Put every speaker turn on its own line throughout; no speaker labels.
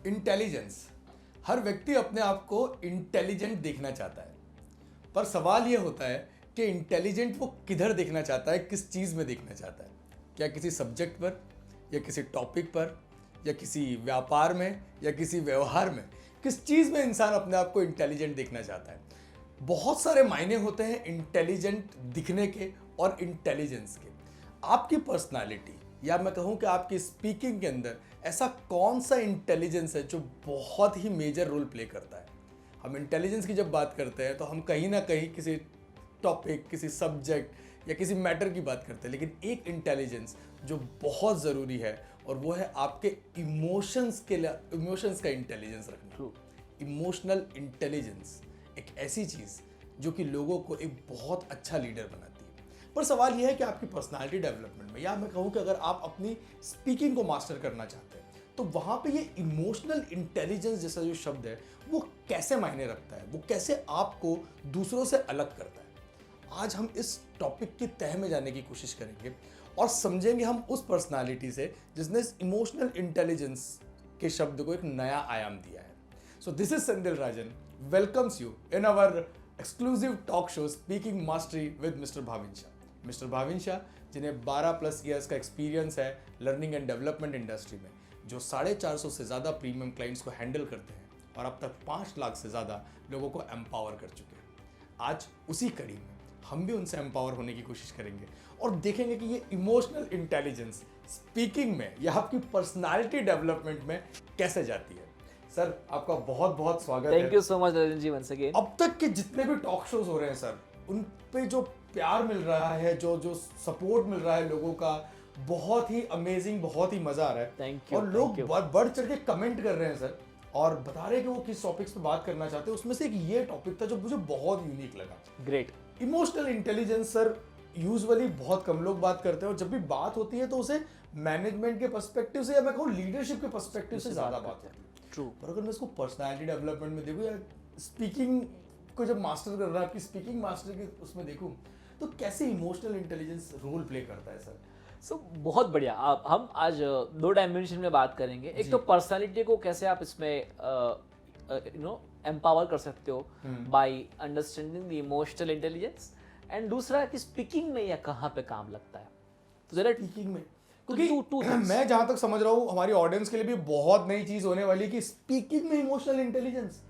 Intelligence. हर व्यक्ति अपने आप को इंटेलिजेंट देखना चाहता है, पर सवाल ये होता है कि इंटेलिजेंट वो किधर देखना चाहता है, किस चीज़ में देखना चाहता है। क्या किसी सब्जेक्ट पर, या किसी टॉपिक पर, या किसी व्यापार में, या किसी व्यवहार में? किस चीज़ में इंसान अपने आप को इंटेलिजेंट देखना चाहता है? बहुत सारे मायने होते हैं इंटेलिजेंट दिखने के और इंटेलिजेंस के। आपकी पर्सनालिटी, या मैं कहूँ कि आपकी स्पीकिंग के अंदर ऐसा कौन सा इंटेलिजेंस है जो बहुत ही मेजर रोल प्ले करता है? हम इंटेलिजेंस की जब बात करते हैं तो हम कहीं ना कहीं किसी टॉपिक, किसी सब्जेक्ट या किसी मैटर की बात करते हैं, लेकिन एक इंटेलिजेंस जो बहुत ज़रूरी है और वो है आपके इमोशंस के लिए, इमोशंस का इंटेलिजेंस रखना। इमोशनल इंटेलिजेंस एक ऐसी चीज़ जो कि लोगों को एक बहुत अच्छा लीडर बनाती है। पर सवाल यह है कि आपकी पर्सनालिटी डेवलपमेंट में, या मैं कहूँ कि अगर आप अपनी स्पीकिंग को मास्टर करना चाहते हैं, तो वहाँ पे ये इमोशनल इंटेलिजेंस जैसा जो शब्द है वो कैसे मायने रखता है, वो कैसे आपको दूसरों से अलग करता है? आज हम इस टॉपिक की तह में जाने की कोशिश करेंगे और समझेंगे हम उस पर्सनालिटी से जिसने इस इमोशनल इंटेलिजेंस के शब्द को एक नया आयाम दिया है। So this is Sendil Rajan welcomes you in our exclusive talk show Speaking Mastery with Mr. Bhavin Shah. Mr. Bhavin Shah जिन्हें 12+ ईयर्स का एक्सपीरियंस है लर्निंग एंड डेवलपमेंट इंडस्ट्री में, जो 450 से ज़्यादा प्रीमियम क्लाइंट्स को हैंडल करते हैं और अब तक 5 लाख से ज़्यादा लोगों को एम्पावर कर चुके हैं। आज उसी कड़ी में हम भी उनसे एम्पावर होने की कोशिश करेंगे और देखेंगे कि ये इमोशनल इंटेलिजेंस स्पीकिंग में या आपकी पर्सनालिटी डेवलपमेंट में कैसे जाती है। सर, आपका बहुत बहुत स्वागत है।
Thank you so much Rajan ji once again.
अब तक के जितने भी टॉक शोज हो रहे हैं सर, उन पे जो प्यार मिल रहा है, जो सपोर्ट मिल रहा है लोगों का, बहुत ही अमेजिंग, बहुत ही मजा आ रहा है।
Thank you.
और लोग बढ़ चढ़ के कमेंट कर रहे हैं सर, और बता रहे हैं कि वो किस टॉपिक्स पे बात करना चाहते हैं। उसमें से एक ये टॉपिक था जो मुझे बहुत यूनिक लगा।
Great.
Emotional intelligence sir, usually बहुत कम लोग बात करते हैं और जब भी बात होती है तो उसे मैनेजमेंट के पर्सपेक्टिव से या मैं कहूँ लीडरशिप के पर्सपेक्टिव से ज़्यादा बात होती है।
ट्रू।
पर अगर मैं इसको पर्सनालिटी डेवलपमेंट में देखूँ या स्पीकिंग को जब मास्टर कर रहा है, आपकी स्पीकिंग मास्टर के उसमें देखूँ, तो कैसे इमोशनल इंटेलिजेंस रोल प्ले करता है सर?
बहुत बढ़िया। हम आज 2 डायमेंशन में बात करेंगे। एक तो पर्सनालिटी को कैसे आप इसमें एम्पावर कर सकते हो by understanding the emotional intelligence, and दूसरा कि स्पीकिंग में या कहाँ पे काम लगता है। तो जरा
स्पीकिंग में,
तो
क्योंकि मैं जहां तक समझ रहा हूँ हमारी ऑडियंस के लिए भी बहुत नई चीज होने वाली है कि स्पीकिंग में इमोशनल इंटेलिजेंस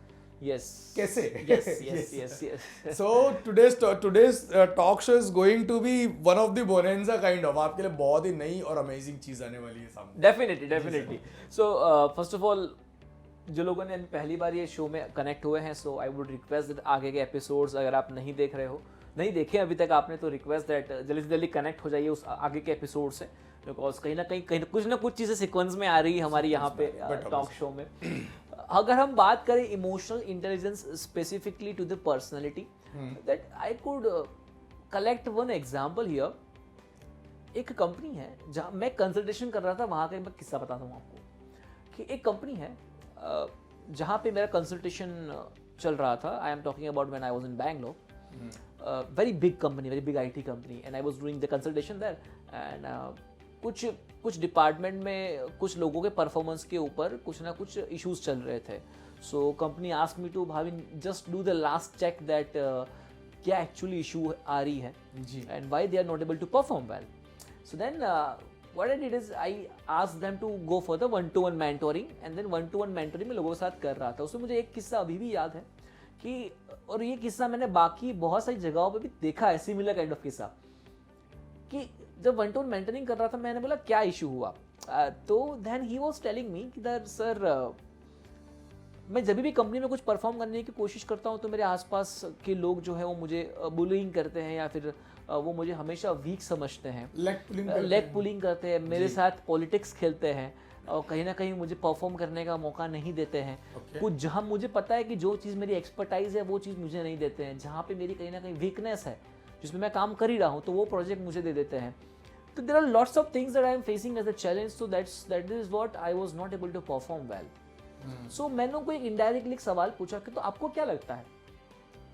कैसे?
yes.
So today's talk show is going to be one of the bonanza kind of, आपके लिए बहुत ही नई और अमेजिंग चीज आने वाली है सामने।
Definitely. So first of all, जो लोगों ने पहली बार ये शो में कनेक्ट हुए हैं, सो आई वुड रिक्वेस्ट दैट आगे के एपिसोड्स अगर आप नहीं देख रहे हो, नहीं देखे अभी तक आपने, तो रिक्वेस्ट दैट जल्दी से जल्दी कनेक्ट हो जाइए उस आगे के एपिसोड से, बिकॉज कहीं ना कुछ चीज़ें सीक्वेंस में आ रही है हमारी यहाँ पे टॉक शो में। अगर हम बात करें emotional intelligence specifically to the personality, that I could collect one example here. एक कंपनी है जहाँ मैं कंसल्टेशन कर रहा था, वहाँ का मैं किस्सा बताता हूँ आपको कि एक कंपनी है जहाँ पे मेरा कंसल्टेशन चल रहा था। I am talking about when I was in Bangalore. Very big company, very big IT company, and I was doing the consultation there. And कुछ डिपार्टमेंट में कुछ लोगों के परफॉर्मेंस के ऊपर कुछ ना कुछ इश्यूज चल रहे थे। So company asked me to Bhavin just do the last check that क्या एक्चुअली इशू आ रही है and why they are not able to perform well. So then what I did is I asked them to go for the 1-to-1 mentoring, and then 1-to-1 mentoring में लोगों के साथ कर रहा था। उसमें मुझे एक किस्सा अभी भी याद है कि, और ये किस्सा मैंने बाकी बहुत सारी जगहों पे भी देखा है, सिमिलर काइंड ऑफ किस्सा, कि जब 1-to-1 मेंटरिंग कर रहा था मैंने बोला क्या इशू हुआ, तो then he was telling me कि दैट सर, मैं जब भी कंपनी में कुछ परफॉर्म करने की कोशिश करता हूँ तो मेरे आसपास के लोग जो है वो मुझे बुलिंग करते हैं या फिर वो मुझे हमेशा वीक समझते हैं, लेग पुलिंग करते हैं, मेरे साथ पॉलिटिक्स खेलते हैं और कहीं ना कहीं मुझे परफॉर्म करने का मौका नहीं देते हैं। कुछ जहाँ मुझे पता है कि जो चीज़ मेरी एक्सपर्टाइज है वो चीज़ मुझे नहीं देते हैं, जहाँ पे मेरी कहीं ना कहीं वीकनेस है जिसमें मैं काम कर ही रहा हूँ तो वो प्रोजेक्ट मुझे दे देते हैं। तो there are lots of things that I am facing as a challenge, so that is what I was not able to perform well. So मैंने उनको एक इनडायरेक्टली एक सवाल पूछा कि तो आपको क्या लगता है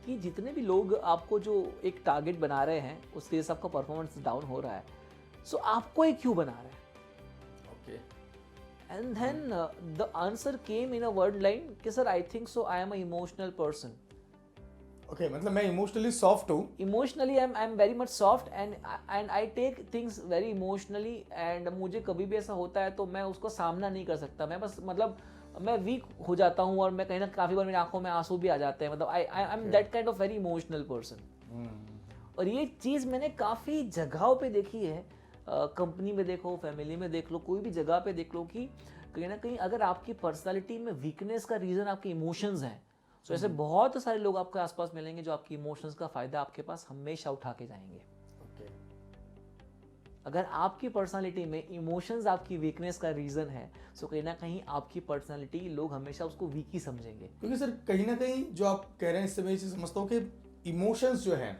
कि जितने भी लोग आपको जो एक टारगेट बना रहे हैं उसके हिसाब आपका परफॉर्मेंस डाउन हो रहा है, सो आपको ये क्यों बना रहे हैं? And then the answer came in a word line कि sir I think so I am a emotional person.
Okay, मतलब मैं इमोशनली सॉफ्ट हूँ.
Emotionally I am very much soft and I take things very emotionally. And मुझे कभी भी ऐसा होता है तो मैं उसको सामना नहीं कर सकता. मैं बस मतलब मैं वीक हो जाता हूँ और मैं कहीं ना काफ़ी बार मेरी आंखों में आंसू भी आ जाते हैं. मतलब I am that kind of very emotional person. और ये चीज़ मैंने काफ़ी जगहों पे देखी है. कंपनी में देखो, फैमिली में देख लो, कोई भी जगह पे देख लो कि कहीं ना कहीं अगर आपकी पर्सनालिटी में वीकनेस का रीज़न आपके इमोशंस हैं, तो ऐसे बहुत सारे लोग आपके आसपास मिलेंगे जो आपकी इमोशंस का फ़ायदा आपके पास हमेशा उठा के जाएंगे.
ओके.
अगर आपकी पर्सनालिटी में इमोशंस आपकी वीकनेस का रीज़न है, तो कहीं ना कहीं आपकी पर्सनालिटी लोग हमेशा उसको वीक ही समझेंगे.
क्योंकि सर कहीं ना कहीं जो आप कह रहे हैं इससे मैं ये चीज़ समझता हूँ कि इमोशंस जो हैं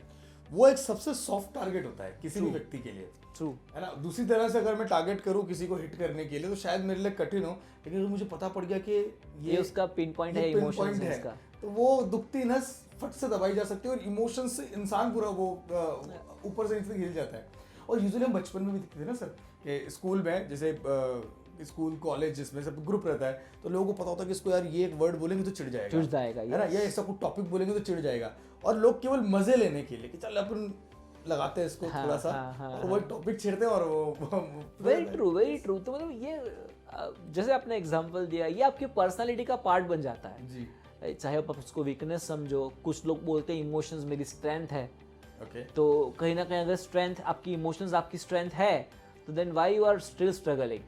वो एक सबसे सॉफ्ट टारगेट होता है किसी भी व्यक्ति के लिए.
ट्रू.
है ना. दूसरी तरह से अगर मैं टारगेट करूँ किसी को हिट करने के लिए तो शायद मेरे लिए कठिन हो, लेकिन अगर मुझे पता पड़ गया कि
ये उसका पिन पॉइंट है, इमोशंस है इसका,
तो वो दुखती नस फट से दबाई जा सकती है और इमोशन से इंसान पूरा वो ऊपर से नीचे तक हिल जाता है. और यूजुअली हम बचपन में भी दिखते थे ना सर कि स्कूल में जैसे स्कूल कॉलेज जिसमें सब ग्रुप रहता है तो लोगों को पता होता है कि इसको यार ये एक वर्ड बोलेंगे तो चिढ़ जाएगा, है ना, या ऐसा कुछ टॉपिक बोलेंगे तो चिढ़ जाएगा. और लोग केवल मजे लेने के लिए कि चल अपन लगाते हैं इसको थोड़ा सा और वो एक टॉपिक छेड़ते हैं और वो
वेरी ट्रू, वेरी ट्रू. तो मतलब ये जैसे आपने एग्जांपल दिया, ये आपकी पर्सनालिटी का पार्ट बन जाता है
जी.
चाहे आप उसको वीकनेस समझो. कुछ लोग बोलते हैं इमोशंस मेरी स्ट्रेंथ है.
ओके.
तो कहीं ना कहीं अगर स्ट्रेंथ आपकी इमोशंस आपकी स्ट्रेंथ है तो then why you are still struggling.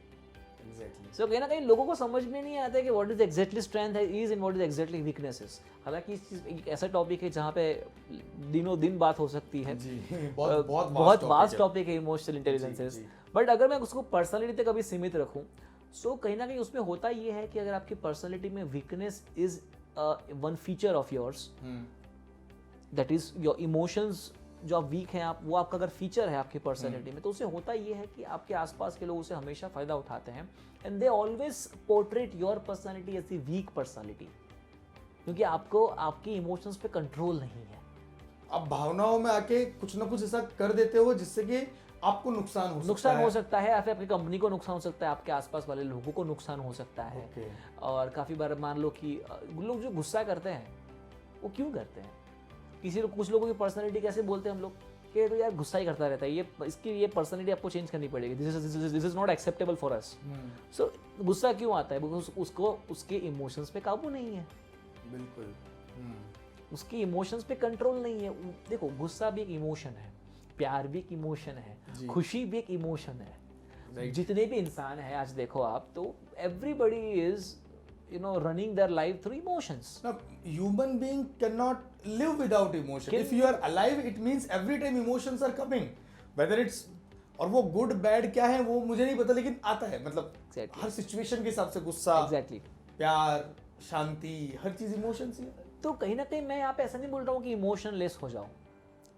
Exactly.
So कहीं ना कहीं लोगों को समझ में नहीं आता कि व्हाट इज एग्जैक्टली स्ट्रेंथ है is and what is exactly weaknesses. हालांकि इस चीज एक ऐसा टॉपिक है जहाँ पे दिनों दिन बात हो सकती है.
जी. बहुत
बहुत वास्ट टॉपिक है इमोशनल इंटेलिजेंसेस. बट अगर मैं उसको पर्सनालिटी तक अभी सीमित रखूं, सो कहीं ना कहीं उसमें होता ये है कि अगर आपकी पर्सनालिटी में weakness is one feature of yours, that is your emotions, जो आप वीक हैं आप, वो आपका अगर फीचर है आपकी पर्सनैलिटी में, तो उससे होता ये है कि आपके आसपास के लोग उसे हमेशा फायदा उठाते हैं and they always portrait your personality as the weak personality, क्योंकि आपको आपकी इमोशंस पे कंट्रोल नहीं है.
आप भावनाओं में आके कुछ ना कुछ ऐसा कर देते हो जिससे कि आपको नुकसान हो सकता है
या फिर आपकी कंपनी को नुकसान हो सकता है, आपके आसपास वाले लोगों को नुकसान हो सकता है.
Okay.
और काफ़ी बार मान लो कि लोग जो गुस्सा करते हैं वो क्यों करते हैं. कुछ लोगों की पर्सनालिटी कैसे बोलते हैं हम लोग कि तो यार गुस्सा ही करता रहता है, ये पर्सनालिटी आपको चेंज करनी पड़ेगी, this is not acceptable for us. So गुस्सा क्यों आता है? बिकॉज उसको उसके इमोशंस पे काबू नहीं है.
बिल्कुल.
उसके इमोशंस पे कंट्रोल नहीं है. देखो, गुस्सा भी एक इमोशन है, प्यार भी एक इमोशन है, खुशी भी एक इमोशन है. जितने भी इंसान है आज देखो आप, तो everybody is running their life through emotions.
Now, human being cannot live without emotion. If you are alive, it means every time emotions are coming. Whether it's और वो गुड बैड क्या है वो मुझे नहीं पता, लेकिन आता है. मतलब
exactly.
हर सिचुएशन के हिसाब से गुस्सा,
exactly.
प्यार, शांति, हर चीज इमोशंस ही.
तो कहीं ना कहीं मैं यहाँ पे ऐसा नहीं बोल रहा हूँ कि इमोशनलेस हो जाओ,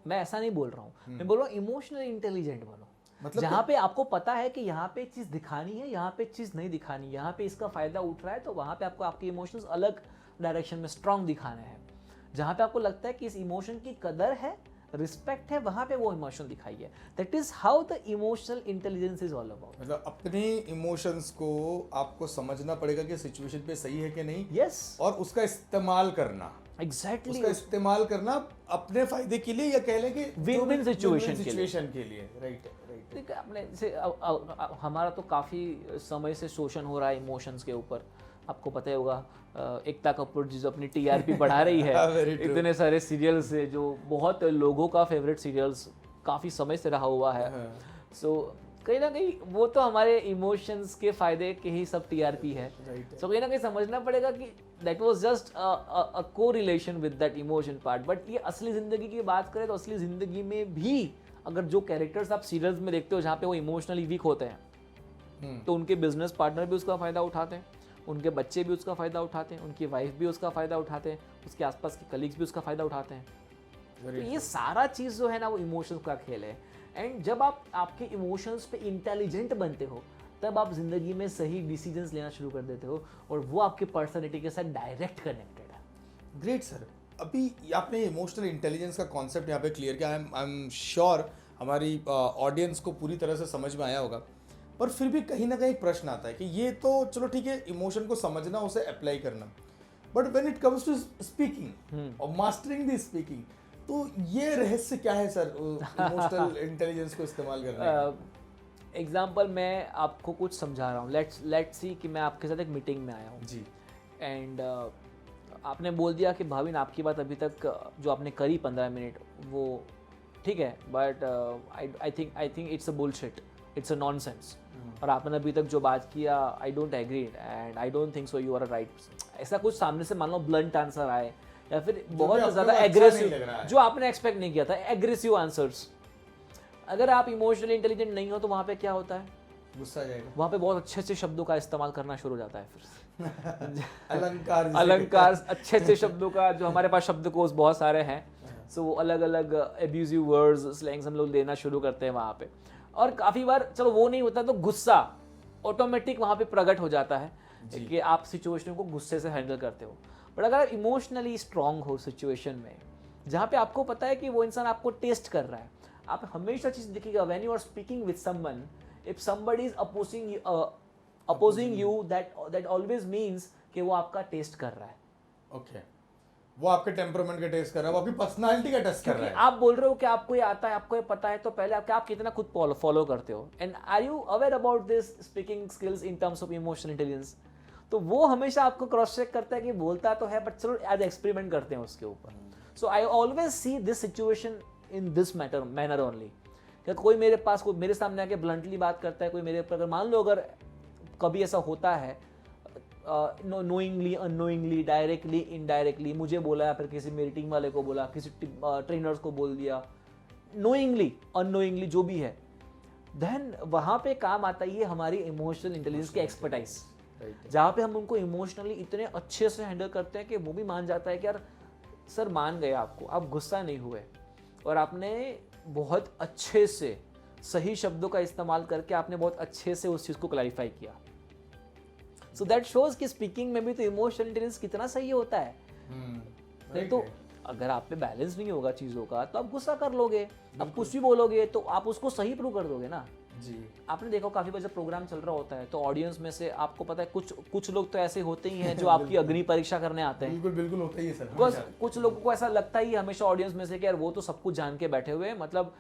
मैं ऐसा नहीं बोल रहा हूँ. मैं बोल रहा हूँ इमोशनली इंटेलिजेंट बनो. मतलब जहाँ पे आपको पता है कि यहाँ पे चीज़ दिखानी है, यहाँ पे चीज़ नहीं दिखानी, यहाँ पे इसका फायदा उठ रहा है, तो वहाँ पे आपको आपके इमोशंस अलग डायरेक्शन में स्ट्रांग दिखाने हैं. जहाँ पे आपको लगता है कि इस इमोशन की कदर है, रिस्पेक्ट है, वहाँ पे वो इमोशन दिखाइए. That is how the emotional intelligence is all about.
मतलब अपने इमोशंस को आपको समझना पड़ेगा कि सिचुएशन पे सही है कि नहीं.
यस.
और उसका इस्तेमाल करना.
एग्जैक्टली.
उसका इस्तेमाल करना अपने फायदे के लिए, या कह लें कि
विन-विन सिचुएशन
के लिए. राइट.
ठीक है. आपने जैसे हमारा तो काफ़ी समय से शोषण हो रहा है इमोशंस के ऊपर. आपको पता ही होगा, एकता कपूर जी जो अपनी टीआरपी बढ़ा रही है इतने सारे सीरियल से, जो बहुत लोगों का फेवरेट सीरियल्स काफ़ी समय से रहा हुआ है. सो कहीं ना कहीं वो तो हमारे इमोशंस के फायदे के ही सब टीआरपी है. सो कहीं ना कहीं समझना पड़ेगा कि दैट वाज जस्ट अ को relation with that emotion part. But ये असली ज़िंदगी की बात करें तो असली ज़िंदगी में भी अगर जो कैरेक्टर्स आप सीरियल्स में देखते हो जहाँ पे वो इमोशनली वीक होते हैं, तो उनके बिजनेस पार्टनर भी उसका फ़ायदा उठाते हैं, उनके बच्चे भी उसका फ़ायदा उठाते हैं, उनकी वाइफ भी उसका फ़ायदा उठाते हैं, उसके आसपास के कलीग्स भी उसका फ़ायदा उठाते हैं. तो ये सारा चीज़ जो है ना वो इमोशंस का खेल है. एंड जब आप आपके इमोशंस पे इंटेलिजेंट बनते हो, तब आप ज़िंदगी में सही डिसीजंस लेना शुरू कर देते हो, और वो आपके पर्सनैलिटी के साथ डायरेक्ट कनेक्टेड है.
Great sir. अभी आपने इमोशनल इंटेलिजेंस का कॉन्सेप्ट यहाँ पे क्लियर किया. आई एम श्योर हमारी ऑडियंस को पूरी तरह से समझ में आया होगा. पर फिर भी कहीं ना कहीं एक प्रश्न आता है कि ये तो चलो ठीक है, इमोशन को समझना, उसे अप्लाई करना, but when it comes to speaking और मास्टरिंग द स्पीकिंग, तो ये रहस्य क्या है सर इमोशनल इंटेलिजेंस को इस्तेमाल करने का?
एग्जाम्पल मैं आपको कुछ समझा रहा हूँ, लेट्स सी कि मैं आपके साथ एक मीटिंग में आया हूँ
जी
एंड आपने बोल दिया कि भाविन आपकी बात अभी तक जो आपने करी 15 मिनट वो ठीक है, but I think it's a bullshit, it's a nonsense, और आपने अभी तक जो बात किया I don't agree and I don't think so you are right. ऐसा कुछ सामने से मान लो ब्लंट आंसर आए या फिर बहुत ज़्यादा एग्रेसिव, जो आपने एक्सपेक्ट नहीं किया था, एग्रेसिव आंसर्स। अगर आप इमोशनली इंटेलिजेंट नहीं हो तो वहाँ पे क्या होता है,
गुस्सा आ जाएगा,
वहाँ पे बहुत अच्छे अच्छे शब्दों का इस्तेमाल करना शुरू हो जाता है फिर
अलंकार
अच्छे अच्छे शब्दों का, जो हमारे पास शब्दकोश बहुत सारे हैं, सो वो अलग अलग एब्यूजिव वर्ड्स स्लैंग्स हम लोग लेना शुरू करते हैं वहाँ पे। और काफ़ी बार चलो वो नहीं होता तो गुस्सा ऑटोमेटिक वहाँ पे प्रकट हो जाता है कि आप सिचुएशन को गुस्से से हैंडल करते हो। बट अगर आप इमोशनली स्ट्रांग हो सिचुएशन में जहाँ पे आपको पता है कि वो इंसान आपको टेस्ट कर रहा है, आप हमेशा चीज़ देखिएगा when you are speaking with someone, if somebody is opposing you, that always means कि वो आपका टेस्ट कर रहा है।
ओके, वो आपके टेम्परामेंट का टेस्ट कर रहा है, वो आपकी पर्सनालिटी का टेस्ट कर रहा है।
आप बोल रहे हो कि आपको ये आता है, आपको ये पता है, तो पहले आप कितना खुद फॉलो करते हो, and are you aware about this speaking skills in terms of emotional intelligence. तो वो हमेशा आपको क्रॉस चेक करता है कि बोलता तो है, बट चलो एज एक्सपेरिमेंट करते हैं उसके ऊपर। So I always see this situation in this manner only. कि कोई मेरे सामने आके ब्लंटली बात करता है, कोई मेरे ऊपर, अगर मान लो अगर कभी ऐसा होता है नोइंगली अननोइंगली डायरेक्टली इनडायरेक्टली मुझे बोला या फिर किसी मेरी टीम वाले को बोला, किसी ट्रेनर्स को बोल दिया, नोइंगली अननोइंगली जो भी है, देन वहाँ पे काम आता है ये हमारी इमोशनल इंटेलिजेंस की एक्सपर्टाइज, जहाँ पे हम उनको इमोशनली इतने अच्छे से हैंडल करते हैं कि वो भी मान जाता है कि यार सर मान गए आपको, आप गुस्सा नहीं हुए और आपने बहुत अच्छे से सही शब्दों का इस्तेमाल करके आपने बहुत अच्छे से उस चीज़ को क्लैरिफाई किया। सो दैट शोज कि स्पीकिंग में भी तो इमोशनल इंटेलिजेंस कितना सही होता है। नहीं तो अगर आप पे बैलेंस नहीं होगा चीज़ों का तो आप गुस्सा कर लोगे, आप कुछ भी बोलोगे तो आप उसको सही प्रूव कर दोगे ना
जी।
आपने देखा काफी बार जब प्रोग्राम चल रहा होता है तो ऑडियंस में से आपको पता है कुछ लोग तो ऐसे होते ही हैं जो आपकी अग्नि परीक्षा करने आते हैं।
बिल्कुल बिल्कुल होता ही है सर।
बस कुछ लोगों को ऐसा लगता ही हमेशा ऑडियंस में से कि यार वो तो सब कुछ जान के बैठे हुए हैं, मतलब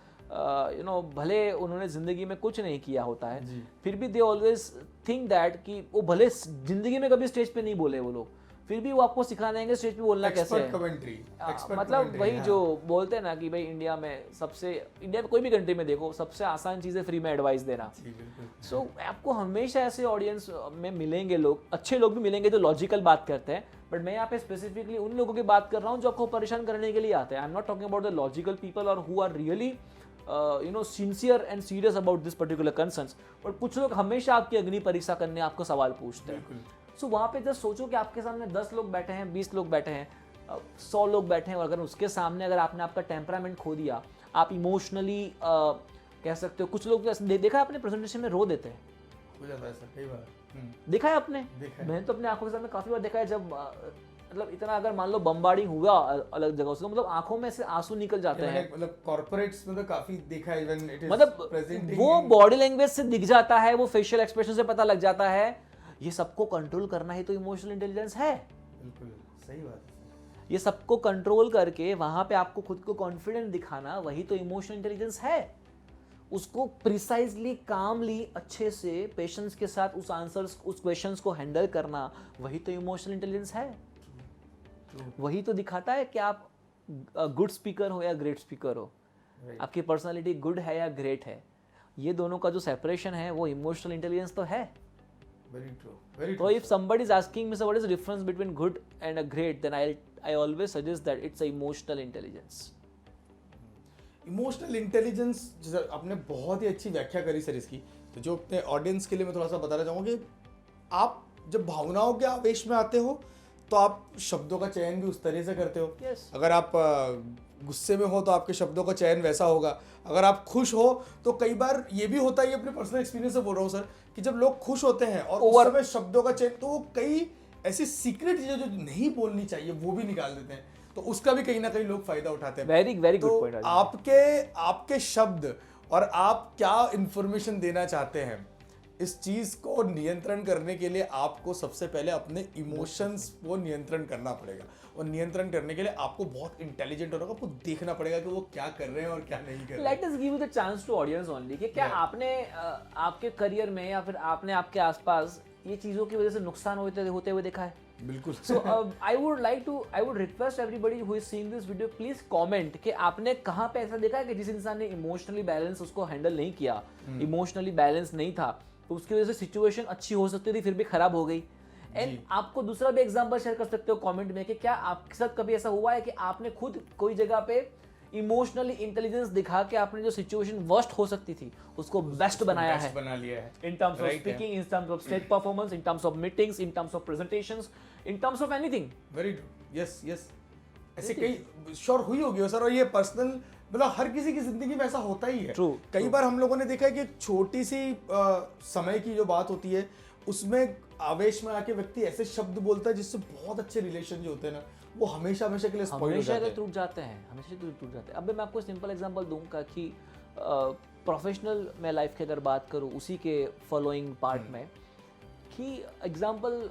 भले उन्होंने जिंदगी में कुछ नहीं किया होता है फिर भी दे ऑलवेज थिंक दैट कि वो भले जिंदगी में कभी स्टेज पे नहीं बोले वो लोग, फिर भी वो आपको सिखा देंगे स्टेज पे बोलना कैसे है। मतलब वही जो बोलते हैं ना कि भाई इंडिया में कोई भी कंट्री में देखो सबसे आसान चीज़ है फ्री में एडवाइस देना। सो आपको हमेशा ऐसे ऑडियंस में मिलेंगे लोग, अच्छे लोग भी मिलेंगे जो लॉजिकल बात करते हैं, बट मैं यहाँ पे स्पेसिफिकली उन लोगों की बात कर रहा हूँ जो आपको परेशान करने के लिए आते हैं। I am not talking about the logical people और who are really sincere and serious about this particular concerns, but कुछ लोग हमेशा आपकी अग्नि परीक्षा करने आपको सवाल पूछते हैं। सो वहाँ पे जस्ट सोचो कि आपके सामने 10 लोग बैठे हैं, 20 लोग बैठे हैं, 100 लोग बैठे हैं, और अगर उसके सामने अगर आपने आपका टेम्परामेंट खो दिया, आप इमोशनली कह सकते हो, कुछ लोग देखा है आपने प्रेजेंटेशन में रो देते हैं,
हो जाता है सर कई बार।
देखा है आपने? मैंने तो अपने आंखों के सामने काफी बार देखा है जब मतलब इतना अगर मान लो बम्बार्डिंग हुआ अलग जगह से, तो मतलब आंखों में से आंसू निकल जाते हैं।
मतलब कॉर्पोरेट्स में तो काफी देखा है, इवन इट इज
मतलब वो बॉडी लैंग्वेज से दिख जाता है, वो फेशियल एक्सप्रेशन से पता लग जाता है। ये सबको कंट्रोल करना ही तो इमोशनल इंटेलिजेंस है।
बिल्कुल सही बात है।
ये सबको कंट्रोल करके वहां पे आपको खुद को कॉन्फिडेंट दिखाना वही तो इमोशनल इंटेलिजेंस है। उसको प्रिसाइजली कामली अच्छे से पेशेंस के साथ उस आंसर्स उस क्वेश्चंस को हैंडल करना वही तो इमोशनल इंटेलिजेंस है। वही तो दिखाता है कि आप गुड स्पीकर हो या ग्रेट स्पीकर हो, आपकी पर्सनालिटी गुड है या ग्रेट है। ये दोनों का जो सेपरेशन है वो इमोशनल इंटेलिजेंस तो है।
Very true. Very
So
true,
if somebody is asking me, so what is the difference between good and a great, then I always suggest that it's a emotional intelligence.
Emotional intelligence आपने बहुत ही अच्छी व्याख्या करी sir इसकी। तो जो अपने audience के लिए मैं थोड़ा सा बताना चाहूँगा कि आप जब भावनाओं के आवेश में आते हो तो आप शब्दों का चयन भी उस तरह से करते हो।
Yes.
अगर आप गुस्से में हो तो आपके शब्दों का चयन वैसा होगा। अगर आप खुश हो तो कई बार ये भी होता है, ये अपने पर्सनल एक्सपीरियंस से बोल रहा हूँ सर, कि जब लोग खुश होते हैं और उस समय शब्दों का चयन, तो वो कई ऐसी सीक्रेट चीजें जो नहीं बोलनी चाहिए वो भी निकाल देते हैं, तो उसका भी कहीं ना कहीं लोग फायदा उठाते हैं।
वेरी गुड
तो
पॉइंट।
आपके शब्द और आप क्या इंफॉर्मेशन देना चाहते हैं इस चीज को नियंत्रण करने के लिए आपको सबसे पहले अपने इमोशंस को नियंत्रण करना पड़ेगा, और नियंत्रण करने के लिए आपको बहुत इंटेलिजेंट होना होगा, आपको देखना पड़ेगा कि वो क्या कर रहे हैं और क्या नहीं कर रहे हैं।
Let us give you the chance to audience only कि क्या आपने आपके करियर में या फिर आपने आपके आसपास ये चीजों की वजह से नुकसान होते हुए देखा है?
बिल्कुल।
So I would request everybody who is seeing this video, please comment कि आपने कहाँ पे ऐसा देखा है कि जिस इंसान ने इमोशनली बैलेंस उसको हैंडल नहीं किया, इमोशनली बैलेंस नहीं था, तो उसकी वजह से सिचुएशन अच्छी हो सकती थी फिर भी खराब हो गई। एंड आपको दूसरा भी एग्जांपल शेयर कर सकते हो कमेंट में कि क्या आपके साथ कभी ऐसा हुआ है कि आपने खुद कोई जगह पे इमोशनली इंटेलिजेंस दिखा के आपने जो सिचुएशन वर्स्ट हो सकती थी उसको बेस्ट बनाया है,
बना लिया है,
in terms of
Right,
speaking, in terms of stage performance, in terms of meetings, in terms of presentations, in terms of anything.
Very true, yes yes. ऐसे कई श्योर हुई होगी सर, और ये पर्सनल मतलब हर किसी की जिंदगी में ऐसा होता ही है।
True,
कई बार हम लोगों ने देखा है कि एक छोटी सी समय की जो बात होती है उसमें आवेश में आके व्यक्ति ऐसे शब्द बोलता है जिससे बहुत अच्छे रिलेशन जो होते हैं ना वो हमेशा हमेशा के लिए स्पॉइल हो
हमेशा
जाते
के
हैं।
टूट जाते हैं, हमेशा टूट जाते हैं। अब मैं आपको सिंपल एग्जांपल दूंगा कि प्रोफेशनल में लाइफ की अगर बात करूं उसी के फॉलोइंग पार्ट में कि एग्जांपल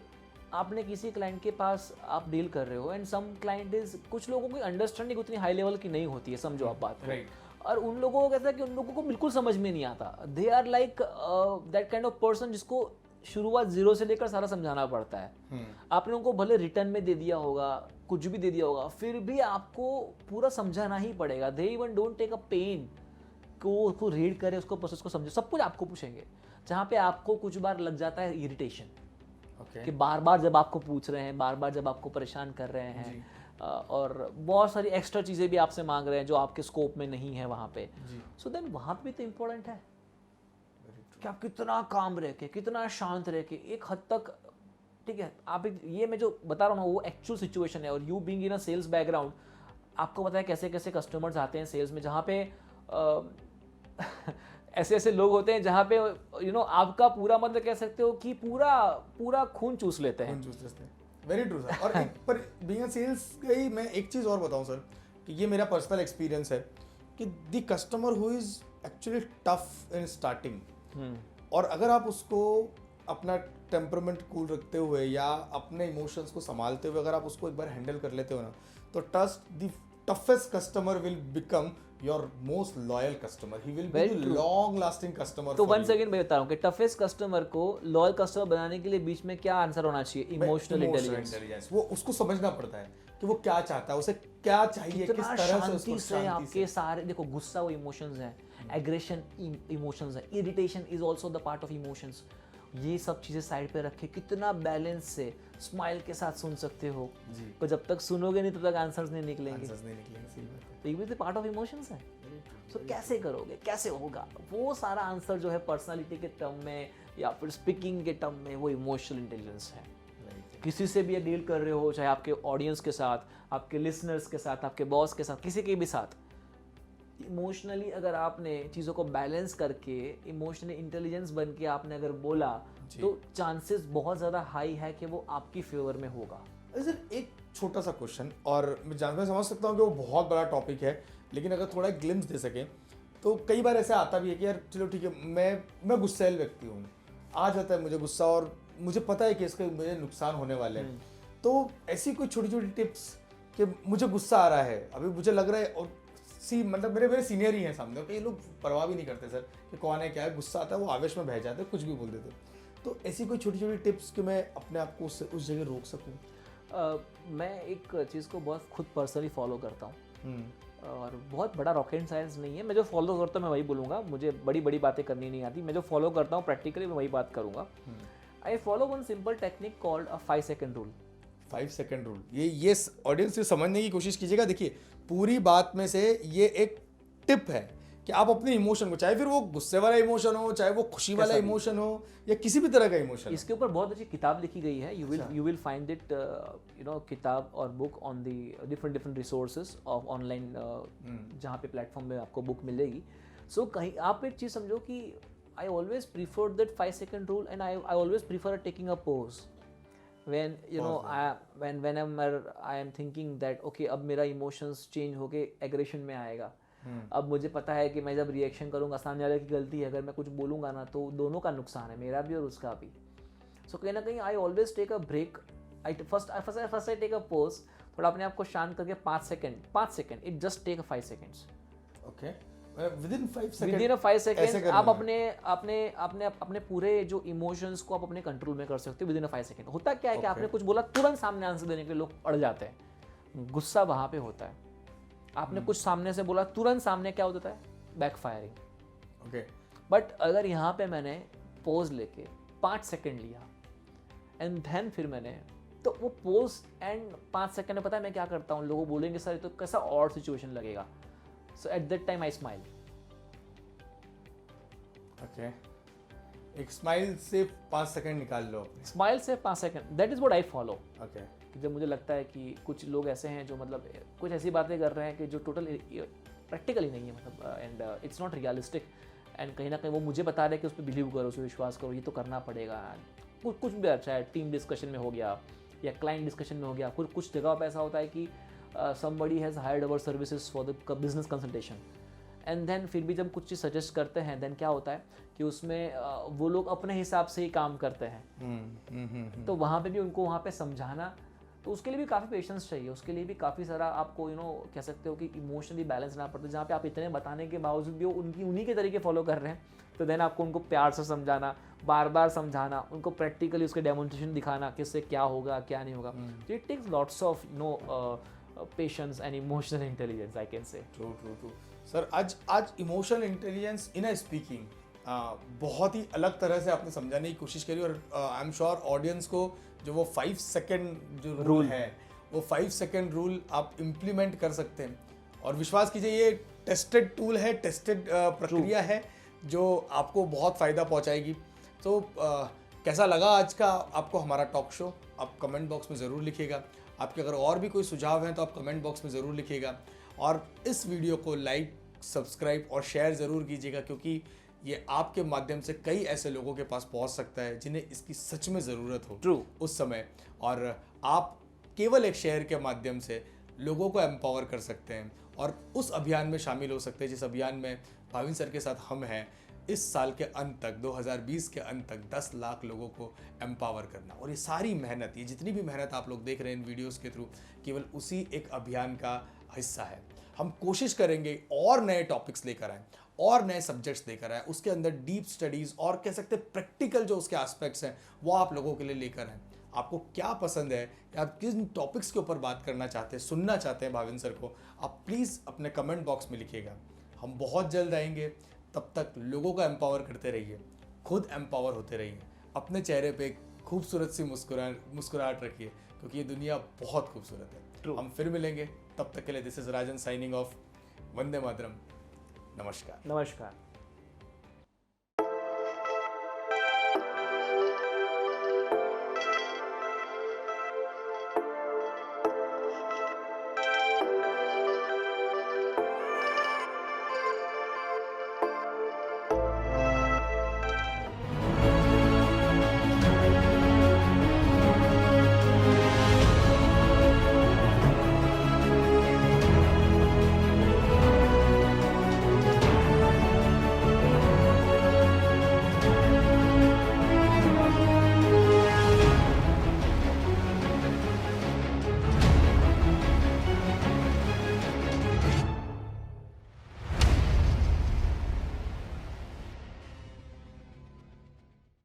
आपने किसी क्लाइंट के पास आप डील कर रहे हो एंड सम क्लाइंट इज, कुछ लोगों की अंडरस्टैंडिंग उतनी हाई लेवल की नहीं होती है, समझो आप बात को।
Right.
और उन लोगों को कहता है कि उन लोगों को बिल्कुल समझ में नहीं आता, they are like that kind of person जिसको शुरुआत जीरो से लेकर सारा समझाना पड़ता है। आपने उनको भले रिटर्न में दे दिया होगा, कुछ भी दे दिया होगा, फिर भी आपको पूरा समझाना ही पड़ेगा। They even don't take a pain को उसको रीड करे, उसको प्रोसेस को समझे, सब कुछ आपको पूछेंगे। जहाँ पे आपको कुछ बार लग जाता है इरिटेशन
Okay.
कि बार बार जब आपको पूछ रहे हैं, बार बार जब आपको परेशान कर रहे हैं, और बहुत सारी एक्स्ट्रा चीज़ें भी आपसे मांग रहे हैं जो आपके स्कोप में नहीं है वहाँ पे, सो देन वहाँ पे भी तो इम्पोर्टेंट है कि आप कितना काम रह के, कितना शांत रह के, एक हद तक ठीक है। आप ये मैं जो बता रहा हूँ ना वो एक्चुअल सिचुएशन है, और you being in a sales background आपको पता है कैसे कैसे कस्टमर्स आते हैं सेल्स में, जहाँ पे ऐसे ऐसे लोग होते हैं जहाँ पे आपका पूरा मतलब कह सकते हो कि पूरा खून चूस लेते हैं।
Very true sir. और एक पर बीइंग अ सेल्स गई मैं एक चीज़ और बताऊं सर कि ये मेरा पर्सनल एक्सपीरियंस है कि the customer who is actually tough in starting, और अगर आप उसको अपना टेम्परामेंट कूल रखते हुए या अपने इमोशंस को संभालते हुए अगर आप उसको एक बार हैंडल कर लेते हो ना, तो trust the toughest customer will become your most loyal customer, he will be the long lasting customer.
तो वन सेकंड मैं बता रहा हूँ कि टफेस्ट कस्टमर को लॉयल कस्टमर बनाने के लिए बीच में क्या आंसर होना चाहिए? Emotional intelligence.
वो उसको समझना पड़ता है कि वो क्या चाहता है, उसे क्या चाहिए, किस तरह से उसको
शांति से आपके सारे देखो, गुस्सा वो इमोशंस है, एग्रेशन इमोशंस है, irritation is also the part of emotions. ये सब चीजें साइड पे रखे कितना बैलेंस से स्माइल के साथ सुन सकते हो, पर जब तक सुनोगे नहीं तब तक आंसर्स नहीं निकलेंगे। तो ये भी तो पार्ट ऑफ इमोशंस है। तो कैसे करोगे, कैसे होगा वो सारा आंसर जो है पर्सनालिटी के टर्म में या फिर स्पीकिंग के टर्म में, वो इमोशनल इंटेलिजेंस है। किसी से भी डील कर रहे हो, चाहे आपके ऑडियंस के साथ, आपके लिसनर्स के साथ, आपके बॉस के साथ, किसी के भी साथ, इमोशनली अगर आपने चीज़ों को बैलेंस करके इमोशनली इंटेलिजेंस बन के आपने अगर बोला तो चांसेस बहुत ज़्यादा हाई है कि वो आपकी फेवर में होगा।
सर एक छोटा सा क्वेश्चन, और मैं समझ सकता हूँ कि वो बहुत बड़ा टॉपिक है, लेकिन अगर थोड़ा ग्लिम्स दे सकें तो कई बार ऐसा आता भी है कि यार चलो ठीक है, मैं गुस्सैल व्यक्ति हूँ, आ जाता है मुझे गुस्सा और मुझे पता है कि इसके मुझे नुकसान होने वाले हैं, तो ऐसी कोई छोटी छोटी टिप्स कि मुझे गुस्सा आ रहा है, अभी मुझे लग रहा है, और मतलब मेरे सीनियर ही हैं सामने, ये लोग परवाह भी नहीं करते सर कि कौन है क्या है, गुस्सा आता है वो आवेश में बह जाते हैं, कुछ भी बोल देते, तो ऐसी कोई छोटी छोटी टिप्स कि मैं अपने आप को उस जगह रोक सकूँ?
मैं एक चीज़ को बहुत खुद पर्सनली फॉलो करता हूँ, और बहुत बड़ा रॉकेट साइंस नहीं है। मैं जो फॉलो करता हूँ मैं वही बोलूँगा, मुझे बड़ी बड़ी बातें करनी नहीं आती, मैं जो फॉलो करता हूँ प्रैक्टिकली मैं वही बात करूँगा। I follow one simple technique called a 5 second rule.
5 second rule, ये ऑडियंस से समझने की कोशिश कीजिएगा। देखिए पूरी बात में से ये एक टिप है कि आप अपने इमोशन को, चाहे फिर वो गुस्से वाला इमोशन हो, चाहे वो खुशी वाला इमोशन हो, या किसी भी तरह का इमोशन,
इसके ऊपर बहुत अच्छी किताब लिखी गई है। यू विल फाइंड इट किताब और book on the different resources of online, जहाँ पे प्लेटफॉर्म में आपको बुक मिलेगी। सो कहीं आप एक चीज़ समझो कि I always prefer that 5 second rule, and I always prefer taking a pose when whenever I am thinking that okay अब मेरा इमोशंस चेंज होके एग्रेशन में आएगा, अब मुझे पता है कि मैं जब रिएक्शन करूंगा, सामने वाले की गलती है, अगर मैं कुछ बोलूंगा ना तो दोनों का नुकसान है, मेरा भी और उसका भी। सो कहीं ना कहीं I always take a break, first I take a pause, थोड़ा अपने आप को शांत करके 5 second, it just take 5 seconds.
Okay, within 5
within 5
ऐसे
सेकंड
करना
आप
है।
अपने पूरे जो इमोशंस को आप अपने कंट्रोल में कर सकते हो विदिन 5 सेकंड। होता क्या है कि
Okay.
आपने कुछ बोला, तुरंत सामने आंसर देने के लिए लोग अड़ जाते हैं, गुस्सा वहां पे होता है। आपने कुछ सामने से बोला, तुरंत सामने क्या होता है, बैकफायरिंग।
ओके,
बट अगर यहाँ पे मैंने पॉज लेके 5 सेकंड लिया एंड देन फिर मैंने, तो वो पोज एंड 5 सेकंड में पता है मैं क्या करता हूँ, लोग बोलेंगे सर ये तो कैसा ऑड सिचुएशन लगेगा। So at that time I smile.
Okay, एक स्माइल से 5 सेकंड निकाल लो अपने।
स्माइल से 5 second, that is what I follow.
Okay,
जब मुझे लगता है कि कुछ लोग ऐसे हैं जो मतलब कुछ ऐसी बातें कर रहे हैं कि जो टोटल प्रैक्टिकली नहीं है, मतलब and it's not realistic, and कहीं ना कहीं वो मुझे बता रहे हैं कि उस पर बिलीव करो, उस पर विश्वास करो, ये तो करना पड़ेगा। कुछ भी अच्छा है, टीम डिस्कशन में हो गया या क्लाइंट डिस्कशन में हो गया, कुछ जगह पर ऐसा होता है कि somebody has hired our services for the business consultation, and then फिर भी जब कुछ चीज़ सजेस्ट करते हैं, देन क्या होता है कि उसमें वो लोग अपने हिसाब से ही काम करते हैं। तो वहाँ पे भी उनको वहाँ पे समझाना, तो उसके लिए भी काफ़ी पेशेंस चाहिए, उसके लिए भी काफ़ी सारा आपको कह सकते हो कि इमोशनली बैलेंस ना पड़ता है। जहाँ पे आप इतने बताने के बावजूद भी वो उन्हीं के तरीके फॉलो कर रहे हैं, तो देन आपको उनको प्यार से समझाना, बार बार समझाना, उनको प्रैक्टिकली उसके डेमोन्स्ट्रेशन दिखाना कि इससे क्या होगा क्या नहीं होगा। तो it takes lots of patience and emotional intelligence, I can say.
True. Sir आज emotional intelligence in a speaking बहुत ही अलग तरह से आपने समझाने की कोशिश करी, और आई एम श्योर ऑडियंस को जो वो 5 सेकंड जो रूल है, वो 5 सेकंड रूल आप इम्प्लीमेंट कर सकते हैं। और विश्वास कीजिए ये टेस्टेड टूल है, टेस्टेड प्रक्रिया है जो आपको बहुत फ़ायदा पहुंचाएगी। तो कैसा लगा आज का आपको हमारा टॉक शो, आप कमेंट बॉक्स में ज़रूर लिखिएगा। आपके अगर और भी कोई सुझाव हैं तो आप कमेंट बॉक्स में ज़रूर लिखिएगा, और इस वीडियो को लाइक, सब्सक्राइब और शेयर ज़रूर कीजिएगा, क्योंकि ये आपके माध्यम से कई ऐसे लोगों के पास पहुंच सकता है जिन्हें इसकी सच में ज़रूरत हो उस समय, और आप केवल एक शेयर के माध्यम से लोगों को एम्पावर कर सकते हैं और उस अभियान में शामिल हो सकते हैं जिस अभियान में भाविन सर के साथ हम हैं। इस साल के अंत तक, 2020 के अंत तक 10 लाख लोगों को एम्पावर करना, और ये सारी मेहनत, ये जितनी भी मेहनत आप लोग देख रहे हैं इन वीडियोस के थ्रू, केवल उसी एक अभियान का हिस्सा है। हम कोशिश करेंगे और नए टॉपिक्स लेकर आएँ और नए सब्जेक्ट्स लेकर आएँ, उसके अंदर डीप स्टडीज़ और कह सकते हैं प्रैक्टिकल जो उसके एस्पेक्ट्स हैं वो आप लोगों के लिए लेकर आएँ। आपको क्या पसंद है या आप किन टॉपिक्स के ऊपर बात करना चाहते हैं, सुनना चाहते हैं भाविन सर को, आप प्लीज़ अपने कमेंट बॉक्स में लिखिएगा। हम बहुत जल्द आएंगे, तब तक लोगों को एम्पावर करते रहिए, खुद एम्पावर होते रहिए, अपने चेहरे पे खूबसूरत सी मुस्कुराहट रखिए, क्योंकि ये दुनिया बहुत खूबसूरत है। हम फिर मिलेंगे, तब तक के लिए this is Rajan signing off. वंदे मातरम। नमस्कार।